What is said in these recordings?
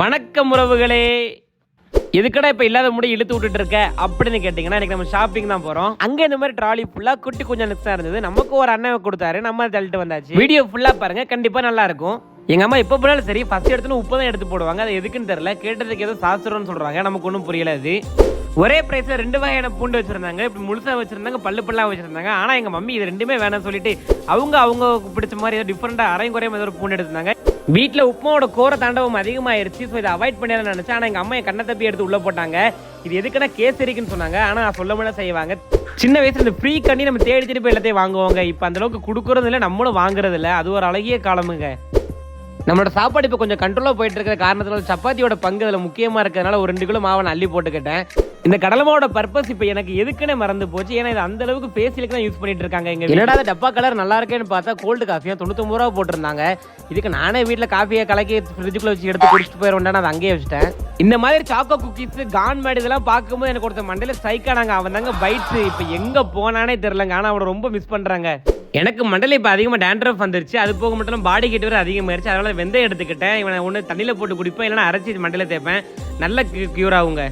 வணக்கம் உறவுகளே. எதுக்கடா இப்ப இல்லாத முடி இழுத்து விட்டுட்டு இருக்க அப்படின்னு கேட்டீங்கன்னா, இன்னைக்கு நம்ம ஷாப்பிங் தான் போறோம். அங்க இந்த மாதிரி ட்ராலி ஃபுல்லா குட்டி கொஞ்சம் நிக்ஸா இருந்தது. நமக்கு ஒரு அண்ணன் கொடுத்தாரு, நம்ம தள்ளிட்டு வந்தாச்சு. வீடியோ ஃபுல்லா பாருங்க, கண்டிப்பா நல்லா இருக்கும். எங்க அம்மா எப்ப போனாலும் சரி ஃபர்ஸ்ட் எடுத்து உப்பு தான் எடுத்து போடுவாங்க. அது எதுக்குன்னு தெரியல, கேட்டதுக்கு ஏதோ சாஸ்திரம்னு சொல்றாங்க, நமக்கு ஒன்றும் புரியல. அது ஒரே பிரைஸ்ல 2 வகையான பூண்டு வச்சிருந்தாங்க. இப்படி முழுசா வச்சிருந்தாங்க, பல்லா வச்சிருந்தாங்க. ஆனா எங்க மம்மி இது ரெண்டுமே வேணாம்னு சொல்லிட்டு அவங்க பிடிச்ச மாதிரி ஏதோ டிஃபரெண்டா அரையும் குறையும் ஏதோ ஒரு பூண்டு எடுத்திருந்தாங்க. வீட்டில் உப்புமாவோட கோர தாண்டவம் அதிகமாயிருச்சு. ஸோ இதை அவாய்ட் பண்ணிடலாம் நினைச்சேன். ஆனால் எங்கள் அம்மா என் கண்ணை தப்பி எடுத்து உள்ள போட்டாங்க. இது எதுக்குன்னா கேசரிக்குன்னு சொன்னாங்க. ஆனால் சொல்ல முடியாது செய்வாங்க. சின்ன வயசுல இந்த ஃப்ரீ கண்ணி நம்ம தேடி போய் எல்லாத்தையும் வாங்குவாங்க. இப்போ அந்த அளவுக்கு கொடுக்கறது இல்லை, நம்மளும் வாங்குறது இல்லை. அது ஒரு அழகிய காலமுங்க. நம்மளோட சாப்பாடு இப்போ கொஞ்சம் கண்ட்ரோலாக போயிட்டு இருக்கிற காரணத்தினால சப்பாத்தியோட பங்கு அதில் முக்கியமாக இருக்கிறதுனால ஒரு 2 கிலோ மாவை நான் அள்ளி போட்டுக்கிட்டேன். இந்த கடலை மாவோட பர்பஸ் இப்போ எனக்கு எதுக்குன்னு மறந்து போச்சு. ஏன்னா இது அந்த அளவுக்கு பேசிலுக்கு தான் யூஸ் பண்ணிட்டு இருக்காங்க. எங்க என்னடா டப்பா கலர் நல்லா இருக்கேன்னு பார்த்தா கோல்டு காஃபியா 99 ரூபா போட்டிருந்தாங்க. இதுக்கு நானே வீட்டில் காஃபியை கலக்கி ஃப்ரிட்ஜுக்குள்ள வச்சு எடுத்து குடிச்சிட்டு போயிடுவேன். அதை அங்கேயே வச்சுட்டேன். இந்த மாதிரி சாக்கோ குக்கீஸ் கான் மேட் இதெல்லாம் பார்க்கும்போது எனக்கு ஒருத்த மண்டையில ஸ்ட்ரைக்கானாங்க. அவன் தாங்க பைட்ஸ். இப்போ எங்கே போனானே தெரிலங்க. ஆனால் அவனை ரொம்ப மிஸ் பண்ணுறாங்க. எனக்கு மண்டல இப்போ அதிகமாக டேண்ட்ரஃப் வந்துருச்சு. அது போக மட்டும் பாடி ஹீட் வேறு அதிகமாகிடுச்சு. அதனால வெந்தயம் எடுத்துக்கிட்டேன். இவனை ஒன்று தண்ணியில் போட்டு குடிப்பேன், இல்லைன்னா அரைச்சி மண்டையில் தேய்ப்பேன். நல்ல கியூர் ஆகுங்க.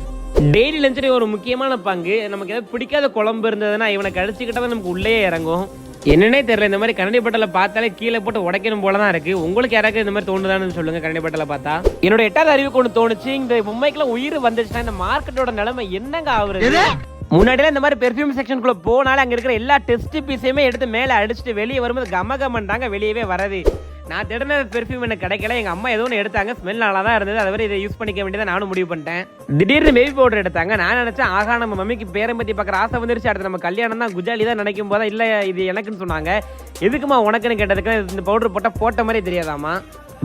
டெய்லி லஞ்சுடைய ஒரு முக்கியமான பங்கு. நமக்கு ஏதாவது பிடிக்காத குழம்பு இருந்ததுன்னா இவனை கடிச்சிக்கிட்டா தான் நமக்கு உள்ளே இறங்கும். என்னன்னே தெரியல, இந்த மாதிரி கரண்டி பட்டலை பார்த்தாலே கீழே போட்டு உடைக்கணும் போல தான் இருக்கு. உங்களுக்கு யாராவது இந்த மாதிரி தோணுதான்னு சொல்லுங்க. கரண்டி பட்டலை பார்த்தா என்னோட 8வது அறிவுக்கு ஒன்று தோணுச்சு. இந்த பொம்மைக்கெல்லாம் உயிர் வந்துச்சுன்னா இந்த மார்க்கெட்டோட நிலைமை என்னங்க ஆகுறது? முன்னாடியெல்லாம் இந்த மாதிரி பெர்ஃப்யூம் செக்ஷனுக்குள்ள போனாலே அங்கே இருக்கிற எல்லா டெஸ்ட் பீஸையுமே எடுத்து மேலே அடிச்சுட்டு வெளியே வரும்போது கமகமன் தாங்க வெளியவே வரது. நான் தேடின பெர்ஃப்யூம் எனக்கு கிடைக்கல. எங்கள் அம்மா ஏதோ ஒன்று எடுத்தாங்க, ஸ்மெல் நல்லா தான் இருந்தது. அதை வரை இதை யூஸ் பண்ணிக்க வேண்டியதை நானும் முடிவு பண்ணிட்டேன். திடீர்னு பேபி பவுடர் எடுத்தாங்க. நான் நினச்சேன், ஆகா நம்ம மம்மிக்கு பேரை பற்றி பார்க்குற ஆசை வந்துருச்சு, அடுத்து நம்ம கல்யாணம் தான் குஜாலி தான் நினைக்கும் போது இல்லை இது எனக்குன்னு சொன்னாங்க. எதுக்குமா உனக்குன்னு கேட்டதுக்கு இந்த பவுடர் போட்ட மாதிரி தெரியாதாமா.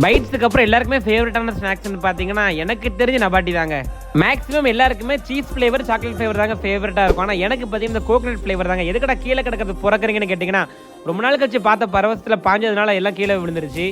பைட்ஸுக்கு அப்புறம் எல்லாருக்குமே ஃபேவரட்டான ஸ்நாக்ஸ்னு பார்த்தீங்கன்னா எனக்கு தெரிஞ்சு நபாட்டி தாங்க. மேக்ஸிமம் எல்லாருக்குமே சீஸ் ஃப்ளேவர் சாக்லேட் ஃப்ளேவர் தாங்க ஃபேவரட்டாக இருக்கும். ஆனால் எனக்கு பார்த்தீங்கன்னா இந்த கோகனட் ஃப்ளேவர் தாங்க. எதுக்கடா கீழே கிடக்கிறது பிறக்கிறீங்கன்னு கேட்டிங்கன்னா, ரொம்ப நாள் கழிச்சு பார்த்த பரவசத்தில் பாஞ்சதுனால எல்லாம் கீழே விழுந்துருச்சு.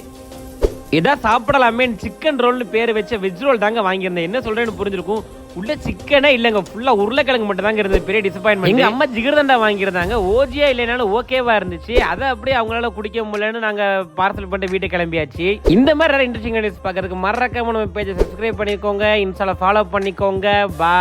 இதான் சாப்பிடலாமே சிக்கன் ரோல்னு பேர் வச்ச வெஜ் ரோல் தாங்க வாங்கியிருந்தேன். என்ன சொல்றேன்னு புரிஞ்சிருக்கும். உள்ள சிக்கனே இல்லைங்க, ஃபுல்லா உருளைக்கிழங்கு மட்டும் தாங்க இருந்தது. பெரிய டிசப்பாயின்மெண்ட். எங்க அம்மா ஜிகர்தண்டா வாங்கியிருந்தாங்க. ஓஜியா இல்லைனாலும் ஓகேவா இருந்துச்சு. அதை அப்படியே அவங்களால குடிக்க முடியலன்னு நாங்க பார்சல் பண்ணிட்டு வீட்டுக்கு கிளம்பியாச்சு. இந்த மாதிரி நிறைய இன்ட்ரெஸ்டிங் நியூஸ் பார்க்கறதுக்கு மறக்காம நம்ம பேஜை சப்ஸ்கிரைப் பண்ணிக்கோங்க, இன்ஸ்டால ஃபாலோ பண்ணிக்கோங்க. பா